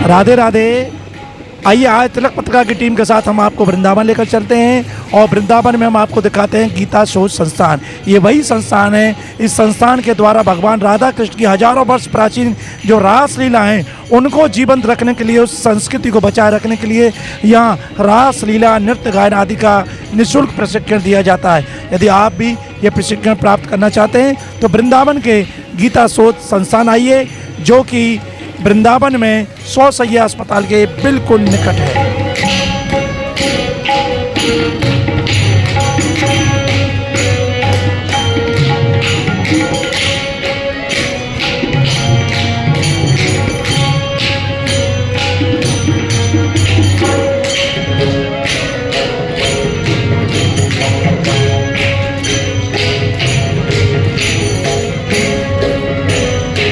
राधे राधे। आइए आज तिलक पत्रिका की टीम के साथ हम आपको वृंदावन लेकर चलते हैं और वृंदावन में हम आपको दिखाते हैं गीता शोध संस्थान। ये वही संस्थान है, इस संस्थान के द्वारा भगवान राधा कृष्ण की हजारों वर्ष प्राचीन जो रासलीला हैं उनको जीवंत रखने के लिए, उस संस्कृति को बचाए रखने के लिए यहाँ रासलीला, नृत्य, गायन आदि का निःशुल्क प्रशिक्षण दिया जाता है। यदि आप भी ये प्रशिक्षण प्राप्त करना चाहते हैं तो वृंदावन के गीता शोध संस्थान आइए, जो कि वृंदावन में 100 शैय्या अस्पताल के बिल्कुल निकट है।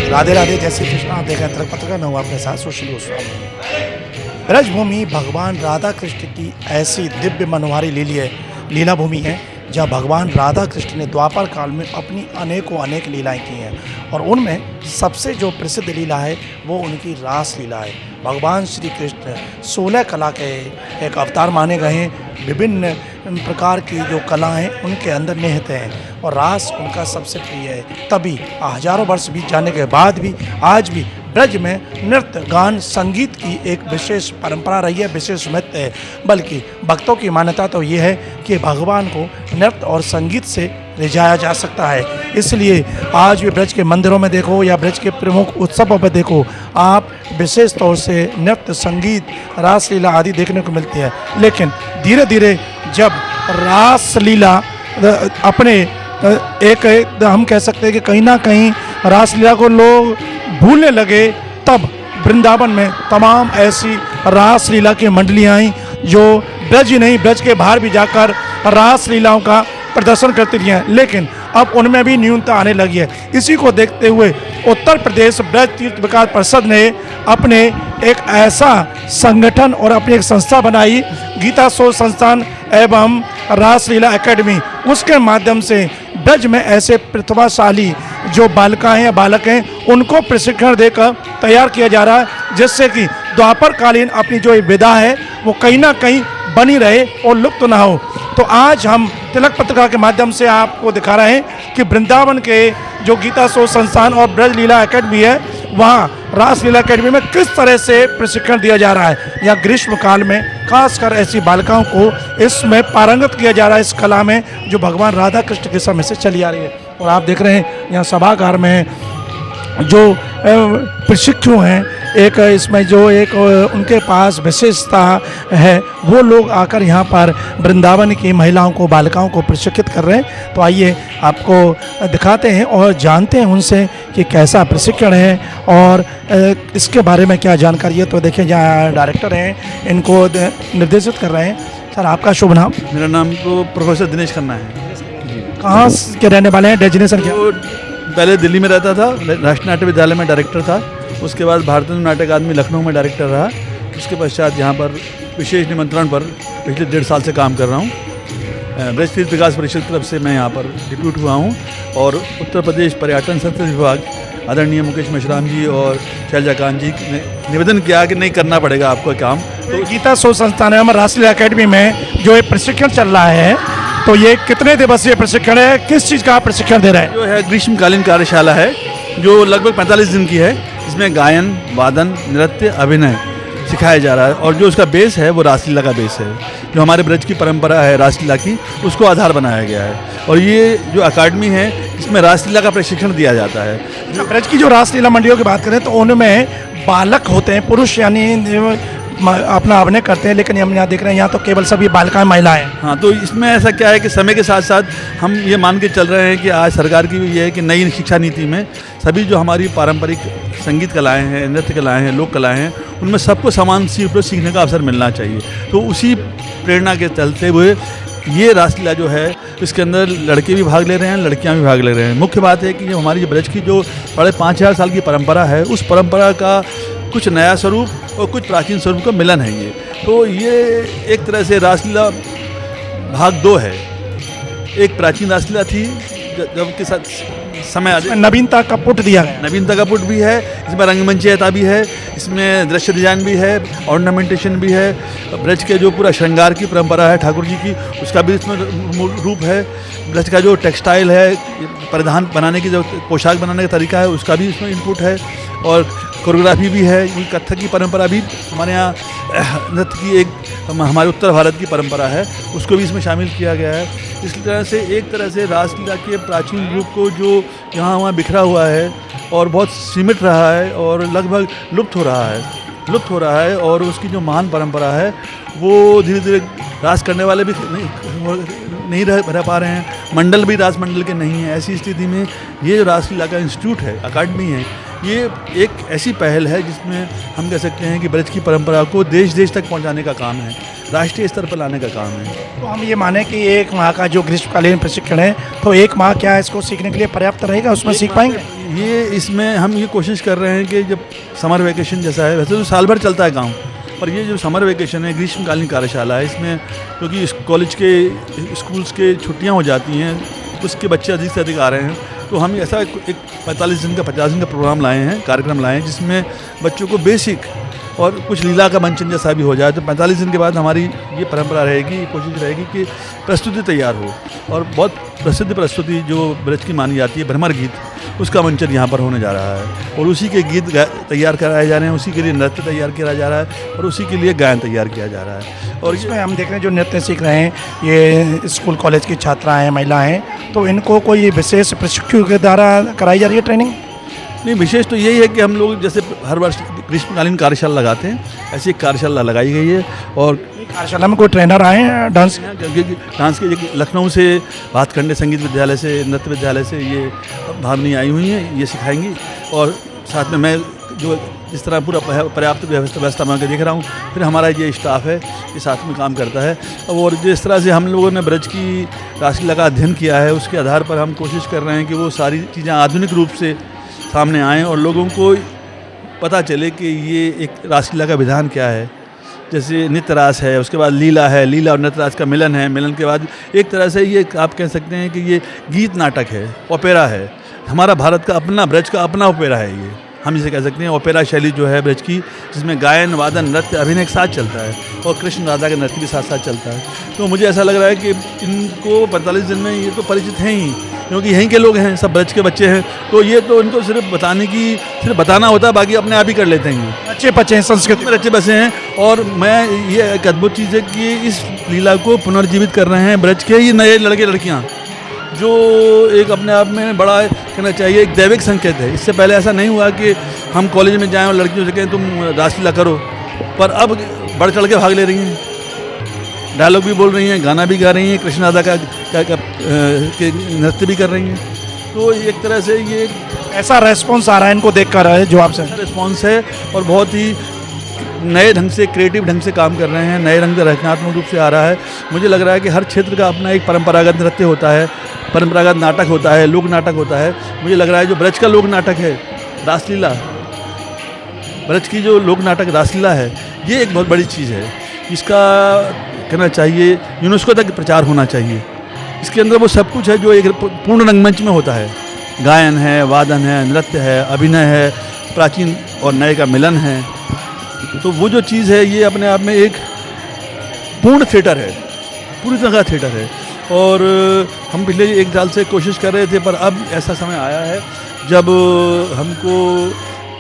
राधे राधे। जय श्री कृष्ण। आप देख रहे हैं तिलक पत्रिका, मैं हूं आपके साथ सुशील गोस्वामी। ब्रजभूमि भगवान राधा कृष्ण की ऐसी दिव्य मनोहारी लीला भूमि है जहाँ भगवान राधा कृष्ण ने द्वापर काल में अपनी अनेक लीलाएं की हैं और उनमें सबसे जो प्रसिद्ध लीला है वो उनकी रास लीला है। भगवान श्री कृष्ण 16 कला के एक अवतार माने गए हैं। विभिन्न प्रकार की जो कला हैं उनके अंदर निहित हैं और रास उनका सबसे प्रिय है। तभी हजारों वर्ष बीत जाने के बाद भी आज भी ब्रज में नृत्य, गान, संगीत की एक विशेष परंपरा रही है, विशेष महत्व है। बल्कि भक्तों की मान्यता तो ये है कि भगवान को नृत्य और संगीत से रिझाया जा सकता है। इसलिए आज भी ब्रज के मंदिरों में देखो या ब्रज के प्रमुख उत्सवों पर देखो, आप विशेष तौर से नृत्य, संगीत, रासलीला आदि देखने को मिलती है। लेकिन धीरे धीरे जब रासलीला अपने एक हम कह सकते हैं कि कहीं ना कहीं रासलीला को लोग भूलने लगे, तब वृंदावन में तमाम ऐसी रासलीला की मंडलियाँ आई जो ब्रज ही नहीं, ब्रज के बाहर भी जाकर रासलीलाओं का प्रदर्शन करती रही हैं। लेकिन अब उनमें भी न्यूनता आने लगी है। इसी को देखते हुए उत्तर प्रदेश ब्रज तीर्थ विकास परिषद ने अपने एक ऐसा संगठन और अपनी एक संस्था बनाई, गीता शोध संस्थान एवं रासलीला एकेडमी। उसके माध्यम से ब्रज में ऐसे प्रतिभाशाली जो बालिकाएं या बालक हैं उनको प्रशिक्षण देकर तैयार किया जा रहा है, जिससे कि द्वापर कालीन अपनी जो विधा है वो कहीं ना कहीं बनी रहे और लुप्त ना हो। तो आज हम तिलक पत्रिका के माध्यम से आपको दिखा रहे हैं कि वृंदावन के जो गीता शोध संस्थान और ब्रज लीला एकेडमी है, वहाँ रासलीला एकेडमी में किस तरह से प्रशिक्षण दिया जा रहा है। या ग्रीष्म काल में खासकर ऐसी बालिकाओं को इसमें पारंगत किया जा रहा है, इस कला में जो भगवान राधा कृष्ण के समय से चली आ रही है। और आप देख रहे हैं यहाँ सभागार में जो प्रशिक्षु हैं, एक इसमें जो एक उनके पास विशेषता है, वो लोग आकर यहाँ पर वृंदावन की महिलाओं को, बालिकाओं को प्रशिक्षित कर रहे हैं। तो आइए आपको दिखाते हैं और जानते हैं उनसे कि कैसा प्रशिक्षण है और इसके बारे में क्या जानकारी है। तो देखिए जहाँ डायरेक्टर हैं, इनको निर्देशित कर रहे हैं। सर, आपका शुभ नाम? मेरा नाम तो प्रोफेसर दिनेश खन्ना है। कहाँ के रहने वाले हैं? डेजिग्नेशन क्या? पहले दिल्ली में रहता था, राष्ट्रीय नाट्य विद्यालय में डायरेक्टर था। उसके बाद भारतीय नाट्य अकादमी लखनऊ में डायरेक्टर रहा। उसके पश्चात यहाँ पर विशेष निमंत्रण पर पिछले 1.5 साल से काम कर रहा हूँ। ब्रज तीर्थ विकास परिषद की तरफ से मैं यहाँ पर डिप्यूट हुआ हूँ और उत्तर प्रदेश पर्यटन संस्कृति विभाग आदरणीय मुकेश मेश्राम जी और शैलजा कांत जी ने निवेदन किया कि नहीं, करना पड़ेगा आपको काम। तो गीता शोध संस्थान है रासलीला एकेडमी में जो ये प्रशिक्षण चल रहा है, तो ये कितने दिवसीय प्रशिक्षण है, किस चीज़ का आप प्रशिक्षण दे रहे हैं? जो है ग्रीष्मकालीन कार्यशाला है जो लगभग 45 दिन की है। इसमें गायन, वादन, नृत्य, अभिनय सिखाया जा रहा है और जो उसका बेस है वो रासलीला का बेस है। जो हमारे ब्रज की परंपरा है रासलीला की, उसको आधार बनाया गया है। और ये जो अकादमी है इसमें रासलीला का प्रशिक्षण दिया जाता है। ब्रज की जो रासलीला मंडलियों की बात करें तो उनमें बालक होते हैं, पुरुष यानी अपना अभिनय करते हैं, लेकिन हम यहाँ देख रहे हैं यहाँ तो केवल सभी बालिकाएं, महिलाएं। हाँ, तो इसमें ऐसा क्या है कि समय के साथ साथ हम ये मान के चल रहे हैं कि आज सरकार की भी ये है कि नई शिक्षा नीति में सभी जो हमारी पारंपरिक संगीत कलाएं हैं, नृत्य कलाएं हैं, लोक कलाएं हैं, उनमें सबको समान रूप से सीखने का अवसर मिलना चाहिए। तो उसी प्रेरणा के चलते हुए ये रासलीला जो है इसके अंदर लड़के भी भाग ले रहे हैं, लड़कियां भी भाग ले रहे हैं। मुख्य बात है कि हमारी ब्रज की जो 5,500 साल की परंपरा है, उस परंपरा का कुछ नया स्वरूप और कुछ प्राचीन स्वरूप का मिलन है ये। तो ये एक तरह से रासलीला भाग 2 है। एक प्राचीन रासलीला थी जब के समय इसमें नवीनता का पुट दिया गया है। नवीनता का पुट भी है, इसमें रंगमंचीयता भी है, इसमें दृश्य डिजाइन भी है, ऑर्नामेंटेशन भी है, ब्रज के जो पूरा श्रृंगार की परंपरा है ठाकुर जी की, उसका भी इसमें रूप है। ब्रज का जो टेक्सटाइल है, परिधान बनाने की जो पोशाक बनाने का तरीका है, उसका भी इसमें इनपुट है। और कोरियोग्राफी भी है, क्योंकि कथक की परंपरा भी हमारे यहाँ नृत्य की एक हमारे उत्तर भारत की परंपरा है, उसको भी इसमें शामिल किया गया है। इस तरह से एक तरह से रासलीला के प्राचीन रूप को जो यहाँ वहाँ बिखरा हुआ है और बहुत सीमित रहा है और लगभग लुप्त हो रहा है और उसकी जो महान परंपरा है वो धीरे धीरे रास करने वाले भी नहीं रह पा रहे हैं, मंडल भी रास मंडल के नहीं हैं। ऐसी स्थिति में ये जो रासलीला का इंस्टीट्यूट है, अकादमी है, ये एक ऐसी पहल है जिसमें हम कह सकते हैं कि ब्रज की परंपरा को देश देश तक पहुंचाने का काम है, राष्ट्रीय स्तर पर लाने का काम है। तो हम ये माने कि एक माह का जो ग्रीष्मकालीन प्रशिक्षण है, तो एक माह क्या इसको सीखने के लिए पर्याप्त रहेगा, उसमें सीख पाएंगे? ये इसमें हम ये कोशिश कर रहे हैं कि जब समर वेकेशन जैसा है, वैसे तो साल भर चलता है काम, पर ये जो समर वेकेशन है, ग्रीष्मकालीन कार्यशाला है, इसमें क्योंकि कॉलेज के स्कूल्स के छुट्टियाँ हो जाती हैं, उसके बच्चे अधिक से अधिक आ रहे हैं, तो हम ऐसा एक 45 दिन का 50 दिन का प्रोग्राम लाए हैं, कार्यक्रम लाए हैं, जिसमें बच्चों को बेसिक और कुछ लीला का मंचन जैसा भी हो जाए। तो 45 दिन के बाद हमारी ये परंपरा रहेगी, कोशिश रहेगी कि प्रस्तुति तैयार हो और बहुत प्रसिद्ध प्रस्तुति जो ब्रज की मानी जाती है, भ्रमर गीत, उसका मंचन यहाँ पर होने जा रहा है और उसी के गीत तैयार कराए जा रहे हैं, उसी के लिए नृत्य तैयार किया जा रहा है और उसी के लिए गायन तैयार किया जा रहा है। और इसमें हम देख रहे हैं जो नृत्य सीख रहे हैं, ये स्कूल कॉलेज की छात्राएँ हैं, महिलाएँ हैं, तो इनको कोई विशेष प्रशिक्षु के द्वारा कराई जा रही है ट्रेनिंग? नहीं, विशेष तो यही है कि हम लोग जैसे हर वर्ष ग्रीष्मकालीन कार्यशाला लगाते हैं, ऐसी एक कार्यशाला लगाई गई है। और कार्यशाला में कोई ट्रेनर आए हैं डांस डांस के लखनऊ से, भातखंडे संगीत विद्यालय से, नृत्य विद्यालय से ये भावनी आई हुई हैं, ये सिखाएंगी। और साथ में मैं जो इस तरह पूरा पर्याप्त व्यवस्था बना के देख रहा हूँ, फिर हमारा ये स्टाफ है ये साथ में काम करता है। और जिस तरह से हम लोगों ने ब्रज की रासलीला का अध्ययन किया है, उसके आधार पर हम कोशिश कर रहे हैं कि वो सारी चीज़ें आधुनिक रूप से सामने आएँ और लोगों को पता चले कि ये एक रासलीला का विधान क्या है। जैसे नित्य रास है, उसके बाद लीला है, लीला और नित्य रास का मिलन है, मिलन के बाद एक तरह से ये आप कह सकते हैं कि ये गीत नाटक है, ओपेरा है, हमारा भारत का अपना, ब्रज का अपना ओपेरा है। ये हम इसे कह सकते हैं ओपेरा शैली जो है ब्रज की, जिसमें गायन, वादन, नृत्य, अभिनय एक साथ चलता है और कृष्ण राधा का नृत्य भी साथ साथ चलता है। तो मुझे ऐसा लग रहा है कि इनको 45 दिन में ये तो परिचित हैं ही, क्योंकि यहीं के लोग हैं, सब ब्रज के बच्चे हैं, तो ये तो इनको सिर्फ बताना होता है, बाकी अपने आप ही कर लेते हैं। अच्छे बच्चे हैं, संस्कृत में अच्छे बसे हैं। और मैं ये एक अद्भुत चीज़ है कि इस लीला को पुनर्जीवित कर रहे हैं ब्रज के ये नए लड़के लड़कियाँ, जो एक अपने आप में बड़ा कहना चाहिए एक दैविक संकेत है। इससे पहले ऐसा नहीं हुआ कि हम कॉलेज में जाएं और लड़कियों से कहें तुम रासलीला करो, पर अब बढ़ चढ़ के भाग ले रही हैं, डायलॉग भी बोल रही हैं, गाना भी गा रही हैं, कृष्ण राधा का नृत्य भी कर रही हैं। तो एक तरह से ये ऐसा रेस्पॉन्स आ रहा है इनको देख कर जो आपसे रिस्पॉन्स है और बहुत ही नए ढंग से, क्रिएटिव ढंग से काम कर रहे हैं, नए ढंग से रचनात्मक रूप से आ रहा है। मुझे लग रहा है कि हर क्षेत्र का अपना एक परंपरागत नृत्य होता है, परंपरागत नाटक होता है, लोक नाटक होता है। मुझे लग रहा है जो ब्रज का लोक नाटक है रासलीला, ब्रज की जो लोक नाटक रासलीला है, ये एक बहुत बड़ी चीज़ है। इसका कहना चाहिए यूनेस्को तक प्रचार होना चाहिए। इसके अंदर वो सब कुछ है जो एक पूर्ण रंगमंच में होता है, गायन है, वादन है, नृत्य है, अभिनय है, प्राचीन और नए का मिलन है। तो वो जो चीज़ है ये अपने आप में एक पूर्ण थिएटर है, पूरी तरह का थिएटर है। और हम पिछले 1 साल से कोशिश कर रहे थे, पर अब ऐसा समय आया है जब हमको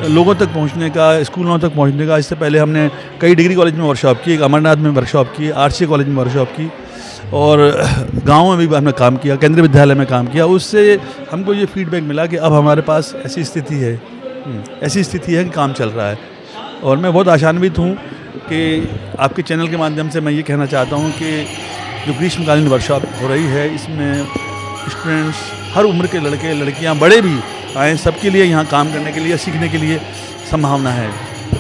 लोगों तक पहुंचने का, स्कूलों तक पहुंचने का। इससे पहले हमने कई डिग्री कॉलेज में वर्कशॉप की, एक अमरनाथ में वर्कशॉप की, RCA कॉलेज में वर्कशॉप की और गाँव में भी हमने काम किया, केंद्रीय विद्यालय में काम किया। उससे हमको ये फीडबैक मिला कि अब हमारे पास ऐसी स्थिति है कि काम चल रहा है। और मैं बहुत आशान्वित हूँ कि आपके चैनल के माध्यम से मैं ये कहना चाहता हूँ कि जो ग्रीष्मकालीन वर्कशॉप हो रही है, इसमें स्टूडेंट्स, हर उम्र के लड़के लड़कियाँ, बड़े भी आए, सबके लिए यहाँ काम करने के लिए, सीखने के लिए संभावना है।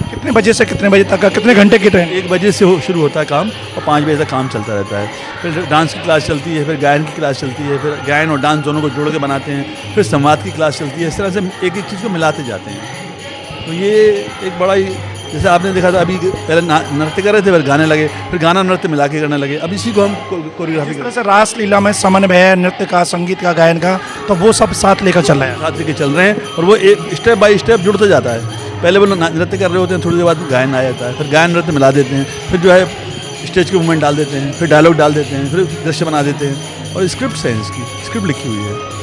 कितने बजे से कितने बजे तक का, कितने घंटे की ट्रेन? 1 बजे से शुरू होता है काम और 5 बजे तक काम चलता रहता है। फिर डांस की क्लास चलती है, फिर गायन की क्लास चलती है, फिर गायन और डांस दोनों को जोड़ के बनाते हैं, फिर संवाद की क्लास चलती है। इस तरह से एक एक चीज़ को मिलाते जाते हैं। तो ये एक बड़ा ही जैसे आपने देखा था अभी पहले नृत्य कर रहे थे, फिर गाने लगे, फिर गाना नृत्य मिला के करने लगे। अब इसी को हम कोरियोग्राफी इस तरह से रासलीला में समन्वय है, नृत्य का, संगीत का, गायन का, तो वो सब साथ लेकर चल रहे हैं। साथ लेके चल रहे हैं और वो एक स्टेप बाय स्टेप जुड़ता जाता है। पहले वो नृत्य कर रहे होते हैं, थोड़ी देर बाद गायन आ जाता है, फिर गायन नृत्य मिला देते हैं, फिर जो है स्टेज के मूवमेंट डाल देते हैं, फिर डायलॉग डाल देते हैं, फिर दृश्य बना देते हैं और स्क्रिप्ट है, इसकी स्क्रिप्ट लिखी हुई है।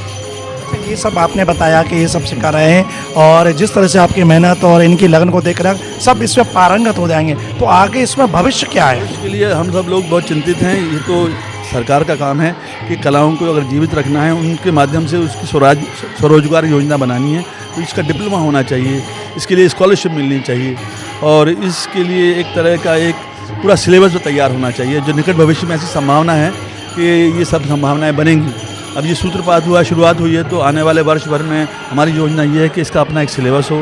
ये सब आपने बताया कि ये सब सिखा रहे हैं और जिस तरह से आपकी मेहनत और इनकी लगन को देखकर सब इसमें पारंगत हो जाएंगे, तो आगे इसमें भविष्य क्या है? इसके लिए हम सब लोग बहुत चिंतित हैं। ये तो सरकार का काम है कि कलाओं को अगर जीवित रखना है, उनके माध्यम से उसकी स्वरोजगार योजना बनानी है, तो इसका डिप्लोमा होना चाहिए, इसके लिए स्कॉलरशिप मिलनी चाहिए और इसके लिए एक तरह का एक पूरा सिलेबस तैयार होना चाहिए। जो निकट भविष्य में ऐसी संभावना है कि ये सब संभावनाएं बनेंगी। अब ये सूत्रपात हुआ, शुरुआत हुई है, तो आने वाले वर्ष भर में हमारी योजना ये है कि इसका अपना एक सिलेबस हो,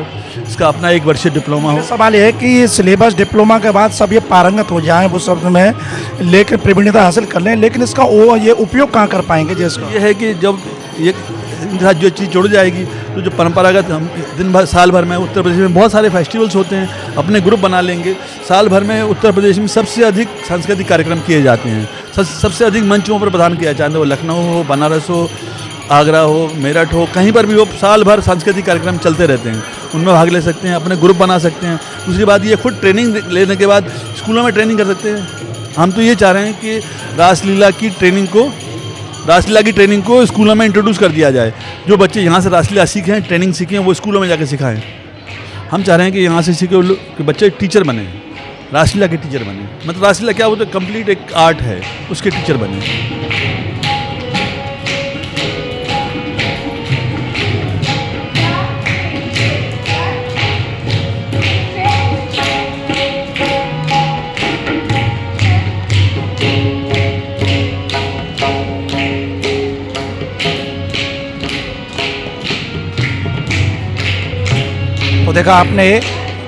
इसका अपना एक वर्षीय डिप्लोमा हो। सवाल ये है कि सिलेबस डिप्लोमा के बाद सब ये पारंगत हो जाएं, वो सब में लेकर प्रवीणता हासिल कर लें, लेकिन इसका ये उपयोग कहाँ कर पाएंगे? जैसे ये है कि जब ये इनके साथ जो चीज़ जुड़ जाएगी, तो जो परंपरागत हम दिन भर साल भर में उत्तर प्रदेश में बहुत सारे फेस्टिवल्स होते हैं, अपने ग्रुप बना लेंगे। साल भर में उत्तर प्रदेश में सबसे अधिक सांस्कृतिक कार्यक्रम किए जाते हैं, सबसे अधिक मंचों पर प्रदान किया जाता है, वो लखनऊ हो, बनारस हो, आगरा हो, मेरठ हो, कहीं पर भी हो, साल भर सांस्कृतिक कार्यक्रम चलते रहते हैं, उनमें भाग ले सकते हैं, अपने ग्रुप बना सकते हैं। दूसरी बात ये खुद ट्रेनिंग लेने के बाद स्कूलों में ट्रेनिंग कर सकते हैं। हम तो ये चाह रहे हैं कि रासलीला की ट्रेनिंग को स्कूलों में इंट्रोड्यूस कर दिया जाए। जो बच्चे यहाँ से रासलीला सीखे हैं, ट्रेनिंग सीखे हैं, वो स्कूलों में जाकर सिखाएं। हम चाह रहे हैं कि यहाँ से सीखे कि बच्चे टीचर बने, रासलीला के टीचर बने। मतलब रासलीला क्या, वो तो कंप्लीट एक आर्ट है, उसके टीचर बने। तो देखा आपने,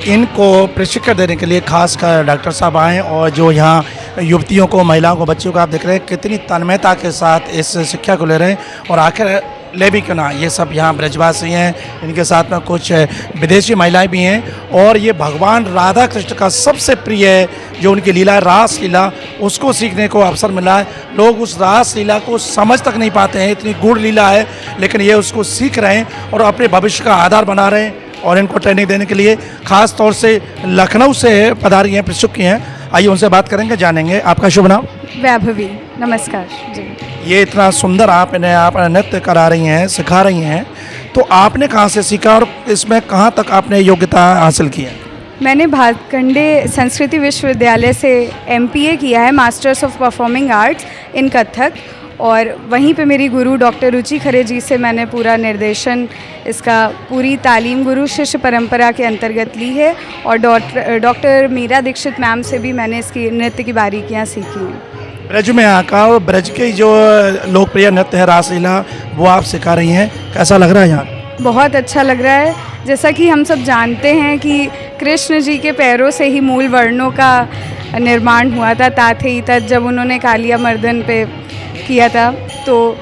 इनको प्रशिक्षण देने के लिए खास कर डॉक्टर साहब आए और जो यहाँ युवतियों को, महिलाओं को, बच्चों को आप देख रहे हैं कितनी तन्मयता के साथ इस शिक्षा को ले रहे हैं। और आखिर ले भी क्यों ना, ये सब यहाँ ब्रजवासी हैं, इनके साथ में कुछ विदेशी महिलाएं भी हैं और ये भगवान राधा कृष्ण का सबसे प्रिय जो उनकी लीला रास लीला, उसको सीखने को अवसर मिला है। लोग उस रास लीला को समझ तक नहीं पाते हैं, इतनी गूढ़ लीला है, लेकिन ये उसको सीख रहे हैं और अपने भविष्य का आधार बना रहे हैं। और इनको ट्रेनिंग देने के लिए खास तौर से लखनऊ से पधारी हैं, प्रशिक्षक हैं। आइए उनसे बात करेंगे, जानेंगे। आपका शुभ नाम? वैभवी। नमस्कार जी। ये इतना सुंदर आप नृत्य करा रही हैं, सिखा रही हैं, तो आपने कहाँ से सीखा और इसमें कहाँ तक आपने योग्यता हासिल की है? मैंने भातखंडे संस्कृति विश्वविद्यालय से MPA किया है, मास्टर्स ऑफ परफॉर्मिंग आर्ट्स इन कथक, और वहीं पे मेरी गुरु डॉक्टर रुचि खरे जी से मैंने पूरा निर्देशन, इसका पूरी तालीम गुरु शिष्य परंपरा के अंतर्गत ली है। और डॉक्टर मीरा दीक्षित मैम से भी मैंने इसकी नृत्य की बारीकियाँ सीखी हैं। ब्रज में आकर और ब्रज के जो लोकप्रिय नृत्य है रासलीला, वो आप सिखा रही हैं, कैसा लग रहा है यहाँ? बहुत अच्छा लग रहा है। जैसा कि हम सब जानते हैं कि कृष्ण जी के पैरों से ही मूल वर्णों का निर्माण हुआ था, ताथे तत्, जब उन्होंने कालिया मर्दन पे किया था, तो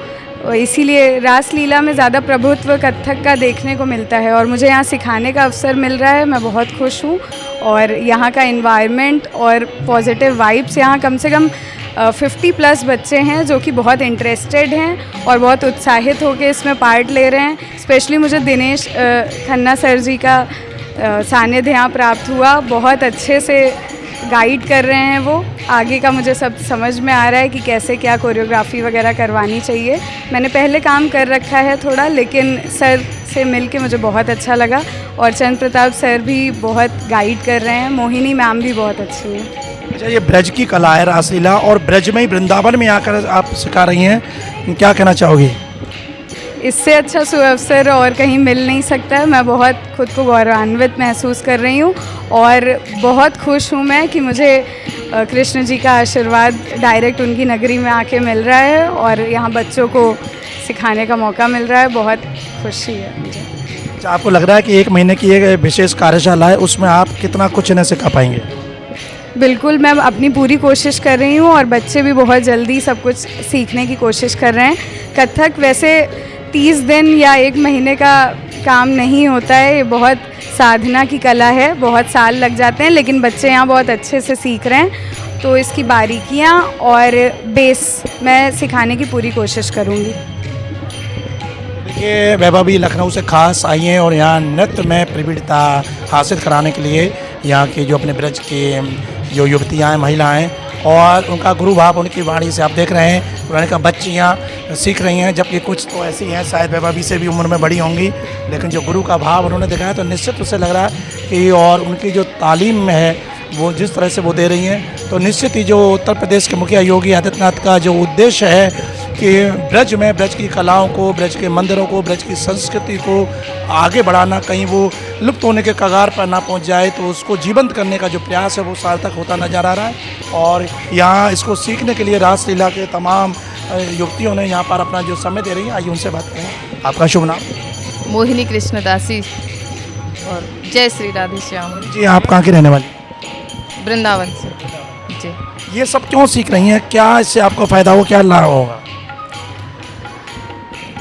इसीलिए रासलीला में ज़्यादा प्रभुत्व कथक का देखने को मिलता है और मुझे यहाँ सिखाने का अवसर मिल रहा है। मैं बहुत खुश हूँ और यहाँ का एनवायरनमेंट और पॉजिटिव वाइब्स, यहाँ कम से कम 50+ बच्चे हैं जो कि बहुत इंटरेस्टेड हैं और बहुत उत्साहित होकर इसमें पार्ट ले रहे हैं। स्पेशली मुझे दिनेश खन्ना सर जी का सानिध्य यहाँ प्राप्त हुआ, बहुत अच्छे से गाइड कर रहे हैं वो। आगे का मुझे सब समझ में आ रहा है कि कैसे क्या कोरियोग्राफी वगैरह करवानी चाहिए। मैंने पहले काम कर रखा है थोड़ा, लेकिन सर से मिलके मुझे बहुत अच्छा लगा और चंद्र प्रताप सर भी बहुत गाइड कर रहे हैं, मोहिनी मैम भी बहुत अच्छी हैं। अच्छा, ये ब्रज की कला है रासलीला और ब्रज में ही वृंदावन में आकर आप सिखा रही हैं, क्या कहना चाहोगी? इससे अच्छा सुअवसर और कहीं मिल नहीं सकता है। मैं बहुत खुद को गौरवान्वित महसूस कर रही हूँ और बहुत खुश हूँ मैं कि मुझे कृष्ण जी का आशीर्वाद डायरेक्ट उनकी नगरी में आके मिल रहा है और यहाँ बच्चों को सिखाने का मौका मिल रहा है। बहुत खुशी है मुझे। अच्छा, आपको लग रहा है कि 1 महीने की एक विशेष कार्यशाला है, उसमें आप कितना कुछ इन्हें सिखा पाएंगे? बिल्कुल, मैं अपनी पूरी कोशिश कर रही हूँ और बच्चे भी बहुत जल्दी सब कुछ सीखने की कोशिश कर रहे हैं। कथक वैसे 30 दिन या 1 महीने का काम नहीं होता है, ये बहुत साधना की कला है, बहुत साल लग जाते हैं, लेकिन बच्चे यहाँ बहुत अच्छे से सीख रहे हैं। तो इसकी बारीकियाँ और बेस मैं सिखाने की पूरी कोशिश करूँगी। देखिए वैभव भी लखनऊ से खास आई हैं और यहाँ नृत्य में प्रवीणता हासिल कराने के लिए यहाँ के जो अपने ब्रज के जो युवतियाँ हैं, महिलाएँ हैं, और उनका गुरु भाव उनकी वाणी से आप देख रहे हैं, उन्होंने कहा बच्चियाँ सीख रही हैं, जबकि कुछ तो ऐसी हैं शायद वैभवी से भी उम्र में बड़ी होंगी, लेकिन जो गुरु का भाव उन्होंने दिखाया तो निश्चित उससे लग रहा है कि और उनकी जो तालीम में है वो जिस तरह से वो दे रही हैं, तो निश्चित ही जो उत्तर प्रदेश के मुखिया योगी आदित्यनाथ का जो उद्देश्य है कि ब्रज में ब्रज की कलाओं को, ब्रज के मंदिरों को, ब्रज की संस्कृति को आगे बढ़ाना, कहीं वो लुप्त होने के कगार पर ना पहुंच जाए, तो उसको जीवंत करने का जो प्रयास है वो सार्थक होता नजर आ रहा है। और यहाँ इसको सीखने के लिए रासलीला के तमाम युवतियों ने यहाँ पर अपना जो समय दे रही हैं, आइए उनसे बात करें। आपका शुभ नाम? मोहिनी कृष्णदासी और जय श्री राधे श्याम। जी, आप कहाँ की रहने वाली? वृंदावन से जी। ये सब क्यों सीख रही हैं, क्या इससे आपको फ़ायदा हो, क्या लाभ होगा?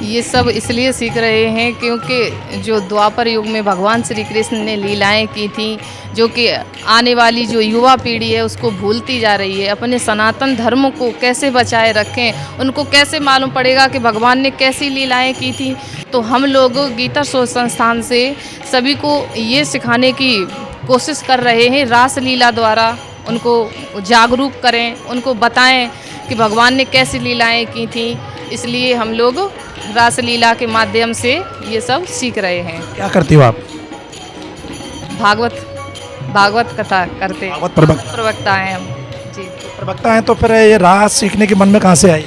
ये सब इसलिए सीख रहे हैं क्योंकि जो द्वापर युग में भगवान श्री कृष्ण ने लीलाएं की थी, जो कि आने वाली जो युवा पीढ़ी है उसको भूलती जा रही है। अपने सनातन धर्म को कैसे बचाए रखें, उनको कैसे मालूम पड़ेगा कि भगवान ने कैसी लीलाएं की थी। तो हम लोग गीता शोध संस्थान से सभी को ये सिखाने की कोशिश कर रहे हैं, रासलीला द्वारा उनको जागरूक करें, उनको बताएं कि भगवान ने कैसी लीलाएं की थी। इसलिए हम लोग रासलीला के माध्यम से ये सब सीख रहे हैं। क्या करती हो आप? भागवत कथा करते हैं, भागवत प्रवक्ता हैं हम जी। प्रवक्ता हैं, तो फिर ये रास सीखने के मन में कहाँ से आई?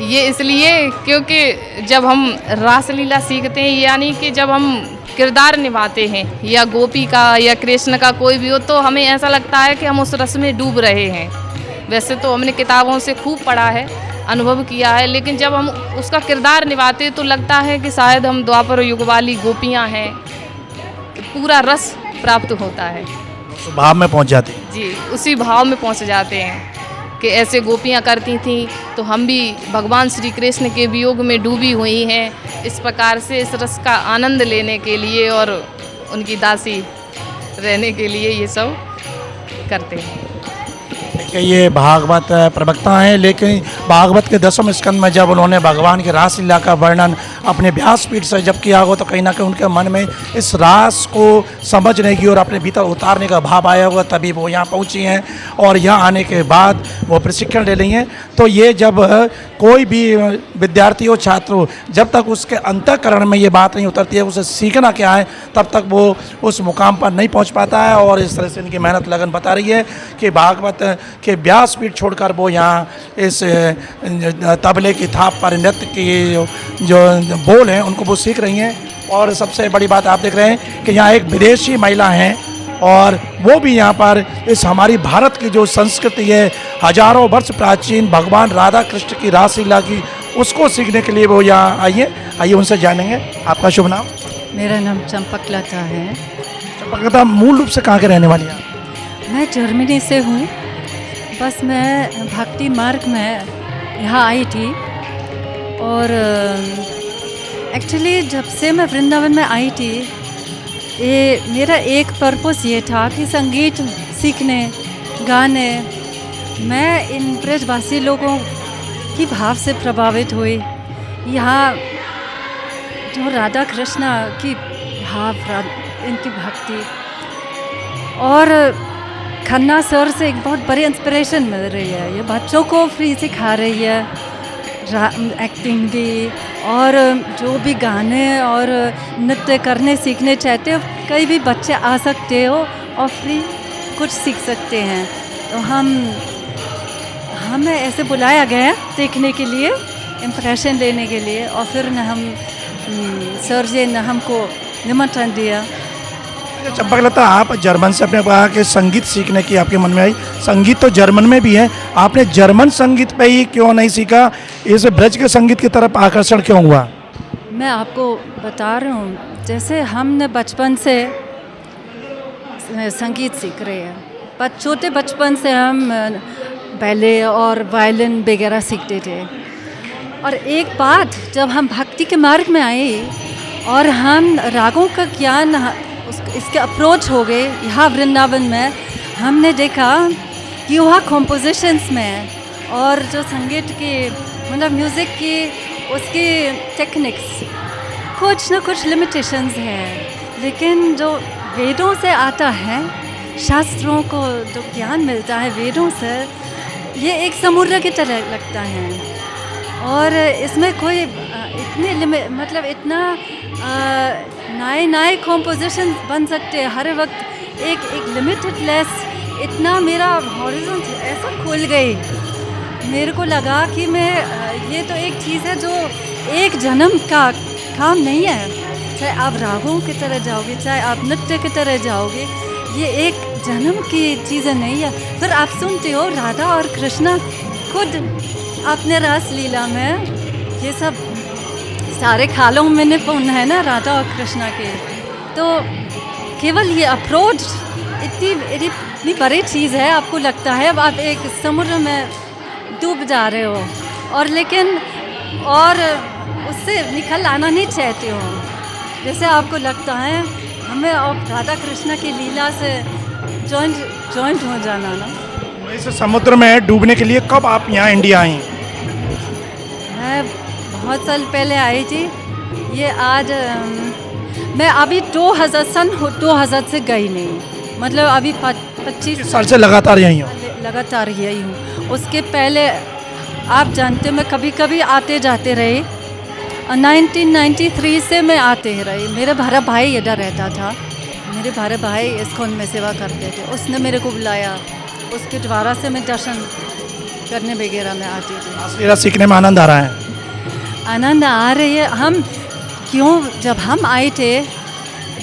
ये इसलिए क्योंकि जब हम रासलीला सीखते हैं, यानी कि जब हम किरदार निभाते हैं, या गोपी का या कृष्ण का कोई भी हो, तो हमें ऐसा लगता है कि हम उस रस में डूब रहे हैं। वैसे तो हमने किताबों से खूब पढ़ा है, अनुभव किया है, लेकिन जब हम उसका किरदार निभाते हैं तो लगता है कि शायद हम द्वापर युग वाली गोपियाँ हैं, पूरा रस प्राप्त होता है। उस भाव में पहुँच जाती जी, उसी भाव में पहुँच जाते हैं कि ऐसे गोपियाँ करती थीं, तो हम भी भगवान श्री कृष्ण के वियोग में डूबी हुई हैं। इस प्रकार से इस रस का आनंद लेने के लिए और उनकी दासी रहने के लिए ये सब करते हैं। कि ये भागवत प्रवक्ता हैं, लेकिन भागवत के 10वें स्कंद में जब उन्होंने भगवान की रासलीला का वर्णन अपने व्यासपीठ से जब किया हो, तो कहीं ना कहीं उनके मन में इस रास को समझने की और अपने भीतर उतारने का भाव आया हुआ, तभी वो यहाँ पहुँची हैं और यहाँ आने के बाद वो प्रशिक्षण ले रही हैं। तो ये जब कोई भी विद्यार्थी हो, छात्र हो, जब तक उसके अंतःकरण में ये बात नहीं उतरती है, उसे सीखना क्या है, तब तक वो उस मुकाम पर नहीं पहुँच पाता है। और इस तरह से इनकी मेहनत लगन बता रही है कि भागवत के व्यासपीठ छोड़कर वो यहाँ इस तबले की थाप पर नृत्य की जो बोल हैं उनको वो सीख रही हैं। और सबसे बड़ी बात आप देख रहे हैं कि यहाँ एक विदेशी महिला हैं और वो भी यहाँ पर इस हमारी भारत की जो संस्कृति है, हजारों वर्ष प्राचीन भगवान राधा कृष्ण की रासलीला की, उसको सीखने के लिए वो यहाँ आई हैं। आइए उनसे जानेंगे। आपका शुभ नाम? मेरा नाम चंपकलता है। चंपकलता मूल रूप से कहाँ के रहने वाली हैं? मैं जर्मनी से हूँ। बस मैं भक्ति मार्ग में यहाँ आई थी और एक्चुअली जब से मैं वृंदावन में आई थी, ये मेरा एक पर्पस ये था कि संगीत सीखने, गाने। मैं इन ब्रजवासी लोगों की भाव से प्रभावित हुई। यहाँ जो राधा कृष्णा की भाव, इनकी भक्ति, और खन्ना सर से एक बहुत बड़ी इंस्पिरेशन मिल रही है। ये बच्चों को फ्री सिखा रही है एक्टिंग भी, और जो भी गाने और नृत्य करने सीखने चाहते हो, कई भी बच्चे आ सकते हो और फ्री कुछ सीख सकते हैं। तो हमें ऐसे बुलाया गया सीखने के लिए, इम्प्रेशन लेने के लिए, और फिर हम सर जी ने हमको निमंत्रण दिया। चंपकलता, आप जर्मन से अपने कहा कि संगीत सीखने की आपके मन में आई, संगीत तो जर्मन में भी है, आपने जर्मन संगीत पे ही क्यों नहीं सीखा? इस ब्रज के संगीत की तरफ आकर्षण क्यों हुआ? मैं आपको बता रहा हूँ, जैसे हमने बचपन से संगीत सीख रहे हैं, पर छोटे बचपन से हम बैले और वायलिन वगैरह सीखते थे। और एक बात, जब हम भक्ति के मार्ग में आए और हम रागों का ज्ञान इसके अप्रोच हो गए यहाँ वृंदावन में। हमने देखा कि वहाँ कॉम्पोजिशंस में और जो संगीत की मतलब म्यूज़िक की उसकी टेक्निक्स कुछ ना कुछ लिमिटेशंस है, लेकिन जो वेदों से आता है, शास्त्रों को जो ज्ञान मिलता है वेदों से, ये एक समुद्र की तरह लगता है। और इसमें कोई मतलब इतना नए नए कॉम्पोजिशन बन सकते हैं हर वक्त, एक लिमिटेड लेस। इतना मेरा हॉरिज़न ऐसा खुल गई, मेरे को लगा कि मैं ये तो एक चीज़ है जो एक जन्म का काम नहीं है। चाहे आप रागों की तरह जाओगे, चाहे आप नृत्य की तरह जाओगे, ये एक जन्म की चीज़ें नहीं है। फिर आप सुनते हो राधा और कृष्णा खुद अपने रास लीला में ये सब सारे खालों में निपुण है ना राधा और कृष्णा के। तो केवल ये अप्रोच इतनी बड़ी चीज़ है, आपको लगता है अब आप एक समुद्र में डूब जा रहे हो और लेकिन और उससे निकल आना नहीं चाहते हो। जैसे आपको लगता है हमें अब राधा कृष्णा की लीला से जॉइंट हो जाना ना। इस समुद्र में डूबने के लिए कब आप यहाँ इंडिया आई? मैं बहुत साल पहले आई थी। ये आज मैं अभी 2000 से गई नहीं, मतलब अभी 25 साल से लगातार यहीं हो? लगातार यही हूँ। उसके पहले आप जानते मैं कभी कभी आते जाते रही। 1993 से मैं आते ही रही। मेरा बड़ा भाई इधर रहता था, मेरे बड़े भाई इस्कॉन में सेवा करते थे, उसने मेरे को बुलाया, उसके द्वारा से मैं दर्शन करने वगैरह में आती थी। रासलीला सीखने में आनंद आ रहा है? आनंद आ रही है। हम जब हम आए थे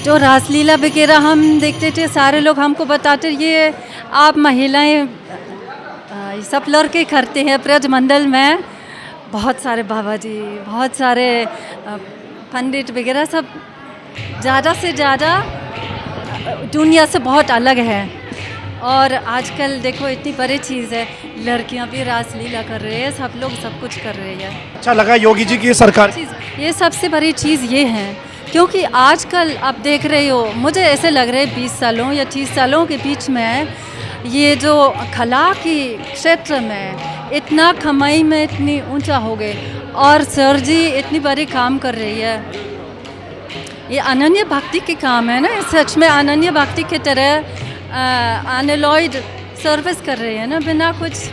जो रासलीला वगैरह हम देखते थे, सारे लोग हमको बताते ये आप महिलाएं सब लड़के करते हैं ब्रज मंडल में। बहुत सारे बाबा जी, बहुत सारे पंडित वगैरह सब ज़्यादा से ज़्यादा दुनिया से बहुत अलग है। और आजकल देखो इतनी बड़ी चीज़ है, लड़कियां भी रासलीला कर रही है, सब लोग सब कुछ कर रहे हैं। अच्छा लगा योगी जी की सरकार? ये सबसे बड़ी चीज़ ये है क्योंकि आजकल आप देख रहे हो, मुझे ऐसे लग रहा है 20 सालों या 30 सालों के बीच में ये जो कला की क्षेत्र में इतना कमाई में इतनी ऊंचा हो गए और सर जी इतनी बड़ी काम कर रही है। ये अनन्य भक्ति के काम है ना, सच में अनन्य भक्ति की तरह अनलॉयड सर्विस कर रहे हैं ना, बिना कुछ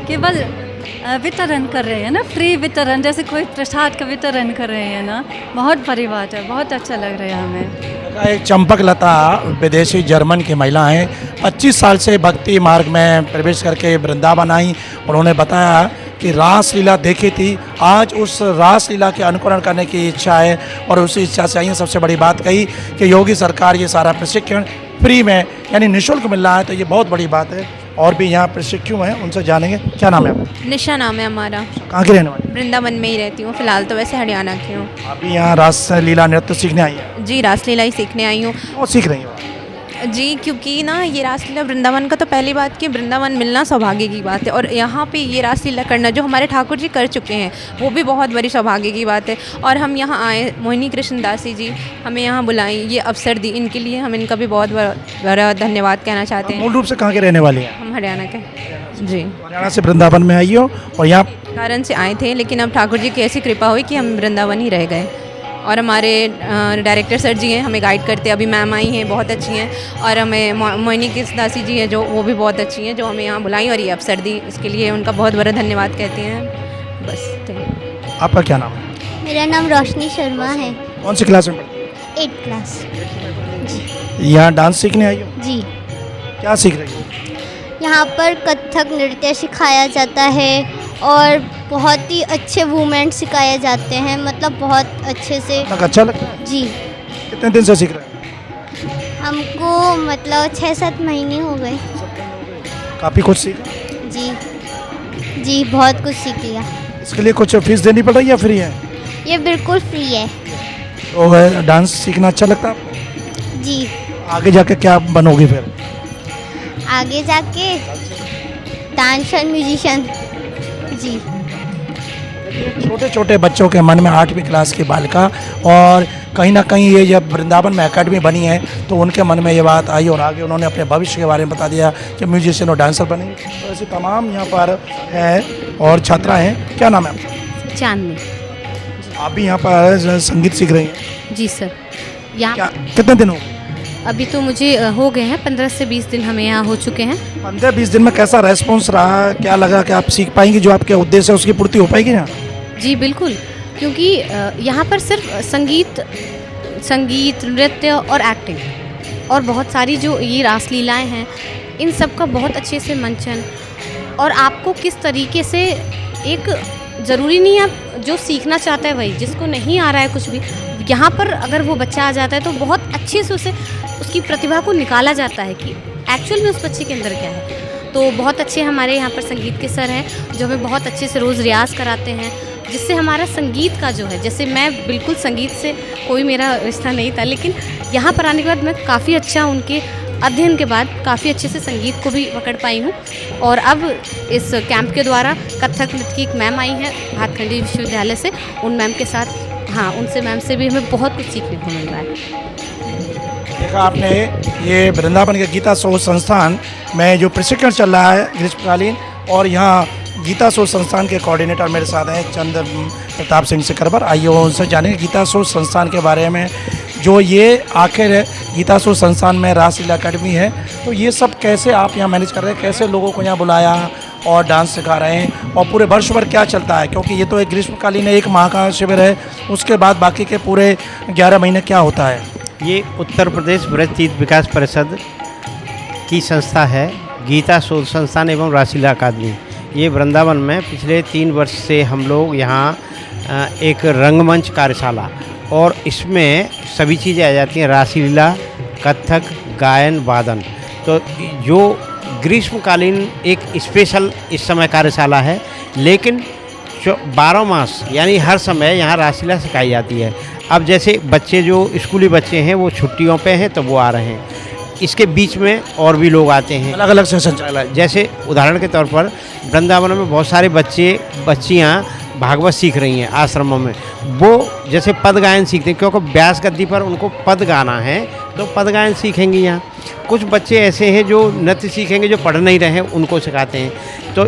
केवल वितरण कर रहे हैं ना, फ्री वितरण, जैसे कोई प्रसाद का वितरण कर रहे हैं ना। बहुत बड़ी बात है, बहुत अच्छा लग रहा है हमें। एक चंपक लता विदेशी जर्मन की महिला हैं, 25 साल से भक्ति मार्ग में प्रवेश करके वृंदावन आई। उन्होंने बताया कि रासलीला देखी थी, आज उस रासलीला के अनुकरण करने की इच्छा है और उसी इच्छा से आई हैं। सबसे बड़ी बात कही कि योगी सरकार ये सारा प्रशिक्षण फ्री में यानी निःशुल्क मिल रहा है, तो ये बहुत बड़ी बात है। और भी यहाँ प्रशिक्षु हैं, उनसे जानेंगे। क्या नाम है आपका? निशा नाम है हमारा। कहाँ की रहने वाली? वृंदावन में ही रहती हूँ फिलहाल, तो वैसे हरियाणा की हूँ। अभी यहाँ रासलीला नृत्य सीखने आई है? जी, रासलीला ही सीखने आई हूँ। वो सीख रही हो? जी, क्योंकि ना ये रासलीला वृंदावन का तो पहली बात कि वृंदावन मिलना सौभाग्य की बात है, और यहाँ पे ये रासलीला करना जो हमारे ठाकुर जी कर चुके हैं वो भी बहुत बड़ी सौभाग्य की बात है। और हम यहाँ आए, मोहिनी कृष्ण दासी जी हमें यहाँ बुलाई, ये अवसर दी, इनके लिए हम इनका भी बहुत बड़ा धन्यवाद कहना चाहते हैं। मूल रूप से कहाँ के रहने वाली हैं? हम हरियाणा के। जी, हरियाणा से वृंदावन में आई हो और यहाँ कारण से आए थे, लेकिन अब ठाकुर जी की ऐसी कृपा हुई कि हम वृंदावन ही रह गए। और हमारे डायरेक्टर सर जी हैं, हमें गाइड करते हैं। अभी मैम आई हैं, बहुत अच्छी हैं। और हमें मोहिनी कृष्ण दासी जी हैं जो वो भी बहुत अच्छी हैं, जो हमें यहाँ बुलाई और ये अवसर दी, इसके लिए उनका बहुत बड़ा धन्यवाद कहते हैं। बस थैंक। आपका क्या नाम है? मेरा नाम रोशनी शर्मा है। कौन सी क्लास में? 8th class. यहाँ डांस सीखने आई हो? जी, क्या सीख रही हो? यहाँ पर कथक नृत्य सिखाया जाता है और बहुत ही अच्छे मूवमेंट सिखाए जाते हैं, मतलब बहुत अच्छे से। अच्छा लगता है? जी, कितने दिन से सीख रहे हैं? हमको मतलब 6-7 महीने हो गए। काफ़ी कुछ सीखा? जी, बहुत कुछ सीख लिया। इसके लिए कुछ फीस देनी पड़ रही है या फ्री है? ये बिल्कुल फ्री है। तो डांस सीखना अच्छा लगता है आपको? जी, आगे जाके क्या बनोगी फिर? आगे जाके डांसर म्यूजिशियन। जी, छोटे छोटे बच्चों के मन में 8वीं क्लास की बालिका और कहीं ना कहीं ये जब वृंदावन में एकेडमी बनी है तो उनके मन में ये बात आई और आगे उन्होंने अपने भविष्य के बारे में बता दिया कि म्यूजिशियन और डांसर बनेंगे। तो ऐसे तमाम यहाँ पर है और छात्रा हैं। क्या नाम है आपका? चांदनी। आप भी यहाँ पर संगीत सीख रही हैं? जी सर। यहाँ क्या कितने दिन हो गए? अभी तो मुझे हो गए हैं 15 से 20 दिन हमें यहाँ हो चुके हैं। 15-20 दिन में कैसा रेस्पॉन्स रहा? क्या लगा कि आप सीख पाएंगी, जो आपके उद्देश्य है उसकी पूर्ति हो पाएगी यहाँ? जी बिल्कुल, क्योंकि यहाँ पर सिर्फ संगीत, नृत्य और एक्टिंग और बहुत सारी जो ये रासलीलाएँ हैं, इन सब का बहुत अच्छे से मंचन, और आपको किस तरीके से एक ज़रूरी नहीं आप जो सीखना चाहता है वही, जिसको नहीं आ रहा है कुछ भी, यहाँ पर अगर वो बच्चा आ जाता है तो बहुत अच्छे से उसे उसकी प्रतिभा को निकाला जाता है कि एक्चुअल में उस बच्चे के अंदर क्या है। तो बहुत अच्छे हमारे यहाँ पर संगीत के सर हैं जो हमें बहुत अच्छे से रोज़ रियाज़ कराते हैं, जिससे हमारा संगीत का जो है, जैसे मैं बिल्कुल संगीत से कोई मेरा रिश्ता नहीं था, लेकिन यहाँ पर आने के बाद मैं काफ़ी अच्छा उनके अध्ययन के बाद काफ़ी अच्छे से संगीत को भी पकड़ पाई हूँ। और अब इस कैंप के द्वारा कथक नृत्य की एक मैम आई है भातखंडी विश्वविद्यालय से, उन मैम के साथ, हाँ, उनसे मैम से भी हमें बहुत कुछ सीखने को मिल रहा है। देखा आपने, ये वृंदावन के गीता शोध संस्थान में जो प्रशिक्षण चल रहा है ग्रीष्मकालीन, और यहाँ गीता शोध संस्थान के कोऑर्डिनेटर मेरे साथ हैं चंद्र प्रताप सिंह सिकरवर। आइए उनसे जानेंगे गीता शोध संस्थान के बारे में। जो ये आखिर गीता शोध संस्थान में रासलीला अकेडमी है, तो ये सब कैसे आप यहाँ मैनेज कर रहे हैं, कैसे लोगों को यहाँ बुलाया और डांस सिखा रहे हैं, और पूरे वर्ष भर क्या चलता है? क्योंकि ये तो एक ग्रीष्मकालीन एक माह का शिविर है, उसके बाद बाकी के पूरे 11 महीने क्या होता है? ये उत्तर प्रदेश ब्रज तीर्थ विकास परिषद की संस्था है, गीता शोध संस्थान एवं रासलीला अकादमी। ये वृंदावन में पिछले 3 वर्ष से हम लोग यहाँ एक रंगमंच कार्यशाला, और इसमें सभी चीज़ें आ जाती हैं, रासलीला, कथक, गायन, वादन। तो जो ग्रीष्मकालीन एक स्पेशल इस समय कार्यशाला है, लेकिन 12 मास यानी हर समय यहाँ रासलीला सिखाई जाती है। अब जैसे बच्चे जो स्कूली बच्चे हैं वो छुट्टियों पे हैं तो वो आ रहे हैं, इसके बीच में और भी लोग आते हैं, अलग अलग सेशन चल रहा है। जैसे उदाहरण के तौर पर वृंदावन में बहुत सारे बच्चियाँ भागवत सीख रही हैं आश्रमों में, वो जैसे पद गायन सीखते हैं, क्योंकि व्यास गद्दी पर उनको पद गाना है तो पद गायन सीखेंगे यहाँ। कुछ बच्चे ऐसे हैं जो नृत्य सीखेंगे, जो पढ़ नहीं रहे हैं उनको सिखाते हैं। तो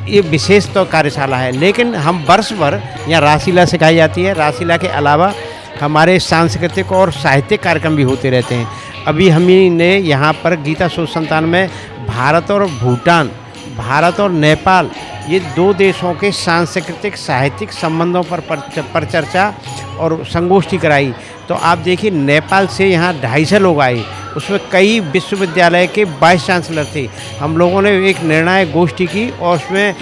ये विशेष तो कार्यशाला है, लेकिन हम वर्ष भर यहाँ रासलीला सिखाई जाती है। रासलीला के अलावा हमारे सांस्कृतिक और साहित्यिक कार्यक्रम भी होते रहते हैं। अभी हमने यहाँ पर गीता शोध संस्थान में भारत और भूटान, भारत और नेपाल, ये 2 देशों के सांस्कृतिक साहित्यिक संबंधों पर चर्चा और संगोष्ठी कराई। तो आप देखिए, नेपाल से यहाँ 250 लोग आए, उसमें कई विश्वविद्यालय के 22 चांसलर थे। हम लोगों ने एक निर्णायक गोष्ठी की और उसमें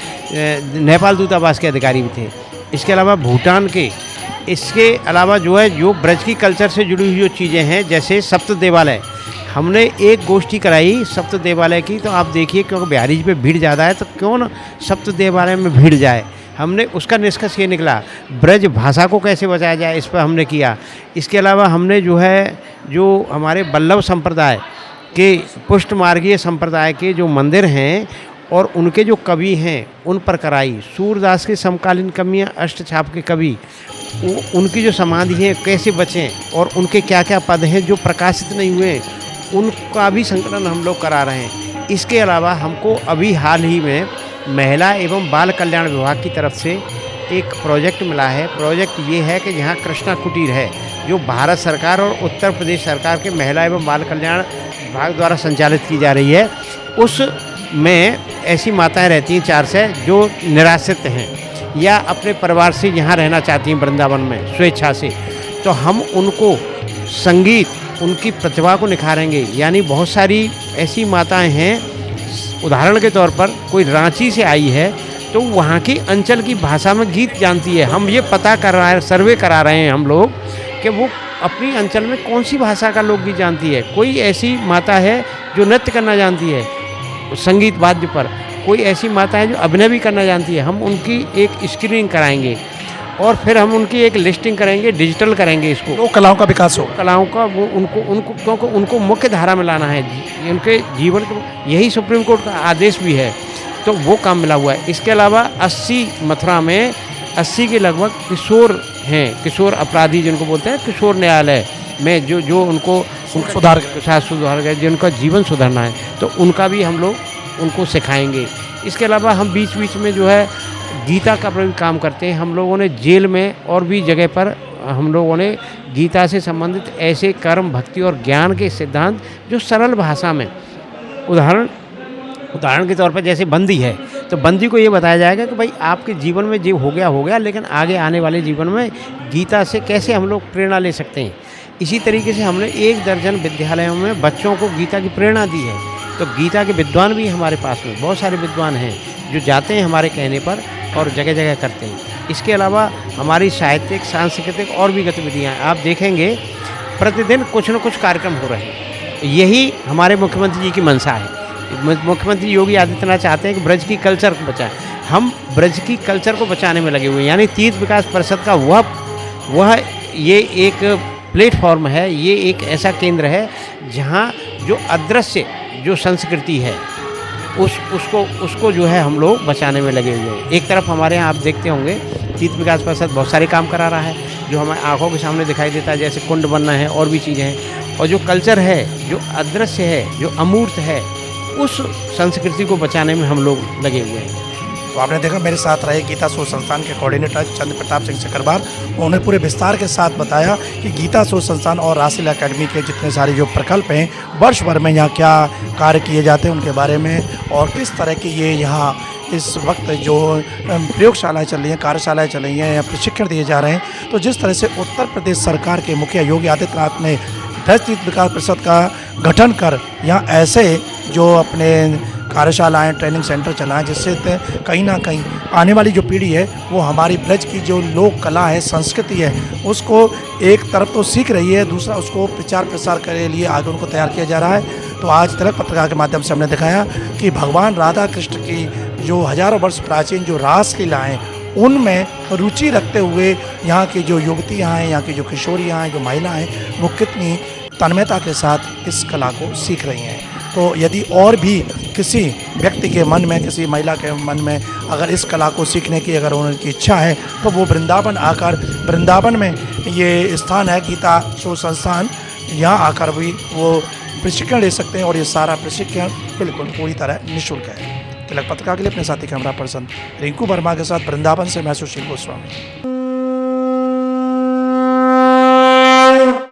नेपाल दूतावास के अधिकारी भी थे। इसके अलावा भूटान के, इसके अलावा जो ब्रज की कल्चर से जुड़ी हुई जो चीज़ें हैं, जैसे सप्त देवालय, हमने एक गोष्ठी कराई सप्त देवालय की। तो आप देखिए, क्योंकि बिहारी जी पे भीड़ ज़्यादा है तो क्यों न सप्त देवालय में भीड़ जाए। हमने उसका निष्कर्ष ये निकला, ब्रज भाषा को कैसे बचाया जाए, इस पर हमने किया। इसके अलावा हमने जो हमारे वल्लभ संप्रदाय के, पुष्टमार्गीय संप्रदाय के जो मंदिर हैं और उनके जो कवि हैं उन पर कराई। सूरदास के समकालीन कवियाँ, अष्टछाप के कवि, उनकी जो समाधि है कैसे बचें और उनके क्या क्या पद हैं जो प्रकाशित नहीं हुए, उनका भी संकलन हम लोग करा रहे हैं। इसके अलावा हमको अभी हाल ही में महिला एवं बाल कल्याण विभाग की तरफ से एक प्रोजेक्ट मिला है। प्रोजेक्ट ये है कि यहाँ कृष्णा कुटीर है, जो भारत सरकार और उत्तर प्रदेश सरकार के महिला एवं बाल कल्याण विभाग द्वारा संचालित की जा रही है। उसमें ऐसी माताएं रहती हैं 4 से, जो निराश्रित हैं या अपने परिवार से यहाँ रहना चाहती हैं वृंदावन में स्वेच्छा से। तो हम उनको संगीत, उनकी प्रतिभा को निखारेंगे। यानी बहुत सारी ऐसी माताएं हैं, उदाहरण के तौर पर कोई रांची से आई है तो वहाँ की अंचल की भाषा में गीत जानती है। हम ये पता कर रहा है, सर्वे करा रहे हैं हम लोग कि वो अपनी अंचल में कौन सी भाषा का लोकगीत जानती है। कोई ऐसी माता है जो नृत्य करना जानती है संगीत वाद्य पर, कोई ऐसी माता है जो अभिनय भी करना जानती है। हम उनकी एक स्क्रीनिंग कराएंगे और फिर हम उनकी एक लिस्टिंग करेंगे, डिजिटल करेंगे इसको। तो कलाओं का विकास हो, कलाओं का वो उनको क्योंकि उनको मुख्य धारा में लाना है, उनके जीवन को, यही सुप्रीम कोर्ट का आदेश भी है। तो वो काम मिला हुआ है। इसके अलावा 80 मथुरा में 80 के लगभग किशोर हैं, किशोर अपराधी जिनको बोलते हैं, किशोर न्यायालय में जो उनको सुधार गए, जिनका जीवन सुधारना है, तो उनका भी हम लोग उनको सिखाएंगे। इसके अलावा हम बीच बीच में जो है गीता का भी काम करते हैं। हम लोगों ने जेल में और भी जगह पर हम लोगों ने गीता से संबंधित ऐसे कर्म, भक्ति और ज्ञान के सिद्धांत जो सरल भाषा में, उदाहरण के तौर पर जैसे बंदी है, तो बंदी को ये बताया जाएगा कि भाई आपके जीवन में जो हो गया, लेकिन आगे आने वाले जीवन में गीता से कैसे हम लोग प्रेरणा ले सकते हैं। इसी तरीके से हमने 1 दर्जन विद्यालयों में बच्चों को गीता की प्रेरणा दी है। तो गीता के विद्वान भी हमारे पास में बहुत सारे विद्वान हैं जो जाते हैं हमारे कहने पर और जगह जगह करते हैं। इसके अलावा हमारी साहित्यिक, सांस्कृतिक और भी गतिविधियाँ आप देखेंगे, प्रतिदिन कुछ न कुछ कार्यक्रम हो रहे हैं। यही हमारे मुख्यमंत्री जी की मंशा है। मुख्यमंत्री योगी आदित्यनाथ चाहते हैं कि ब्रज की कल्चर को बचाएं। हम ब्रज की कल्चर को बचाने में लगे हुए हैं। यानी तीर्थ विकास परिषद का वह ये एक प्लेटफॉर्म है, ये एक ऐसा केंद्र है जहाँ जो अदृश्य जो संस्कृति है उसको जो है हम लोग बचाने में लगे हुए हैं। एक तरफ हमारे यहाँ आप देखते होंगे तीर्थ विकास परिषद बहुत सारे काम करा रहा है जो हमारे आंखों के सामने दिखाई देता है, जैसे कुंड बनना है और भी चीज़ें हैं। और जो कल्चर है, जो अदृश्य है, जो अमूर्त है, उस संस्कृति को बचाने में हम लोग लगे हुए हैं। तो आपने देखा मेरे साथ रहे गीता शोध संस्थान के कोऑर्डिनेटर चंद्र प्रताप सिंह चकरबार। उन्होंने पूरे विस्तार के साथ बताया कि गीता शोध संस्थान और रासलीला अकेडमी के जितने सारे जो प्रकल्प हैं, वर्ष भर में यहाँ क्या कार्य किए जाते हैं उनके बारे में, और किस तरह की ये यहाँ इस वक्त जो प्रयोगशालाएँ चल रही हैं, कार्यशालाएँ चल रही हैं या प्रशिक्षण दिए जा रहे हैं। तो जिस तरह से उत्तर प्रदेश सरकार के मुखिया योगी आदित्यनाथ ने ब्रज तीर्थ विकास परिषद का गठन कर यहाँ ऐसे जो अपने कार्यशालाएँ, ट्रेनिंग सेंटर चलाएं, जिससे कहीं ना कहीं आने वाली जो पीढ़ी है वो हमारी ब्रज की जो लोक कला है, संस्कृति है, उसको एक तरफ तो सीख रही है, दूसरा उसको प्रचार प्रसार के लिए आगे उनको तैयार किया जा रहा है। तो आज तिलक पत्रिका के माध्यम से हमने दिखाया कि भगवान राधा कृष्ण की जो हजारों वर्ष प्राचीन जो रासलीलाएँ, उनमें रुचि रखते हुए यहाँ की जो युवतियाँ हैं, यहाँ की जो किशोरियाँ हैं, जो महिलाएँ हैं, वो कितनी तन्मयता के साथ इस कला को सीख रही हैं। तो यदि और भी किसी व्यक्ति के मन में, किसी महिला के मन में अगर इस कला को सीखने की अगर उनकी इच्छा है, तो वो वृंदावन आकर, वृंदावन में ये स्थान है गीता शोध संस्थान, यहाँ आकर भी वो प्रशिक्षण ले सकते हैं। और ये सारा प्रशिक्षण बिल्कुल पूरी तरह निःशुल्क है। तिलक पत्रिका के लिए अपने साथी कैमरा पर्सन रिंकू वर्मा के साथ वृंदावन से मैं सुशील गोस्वामी।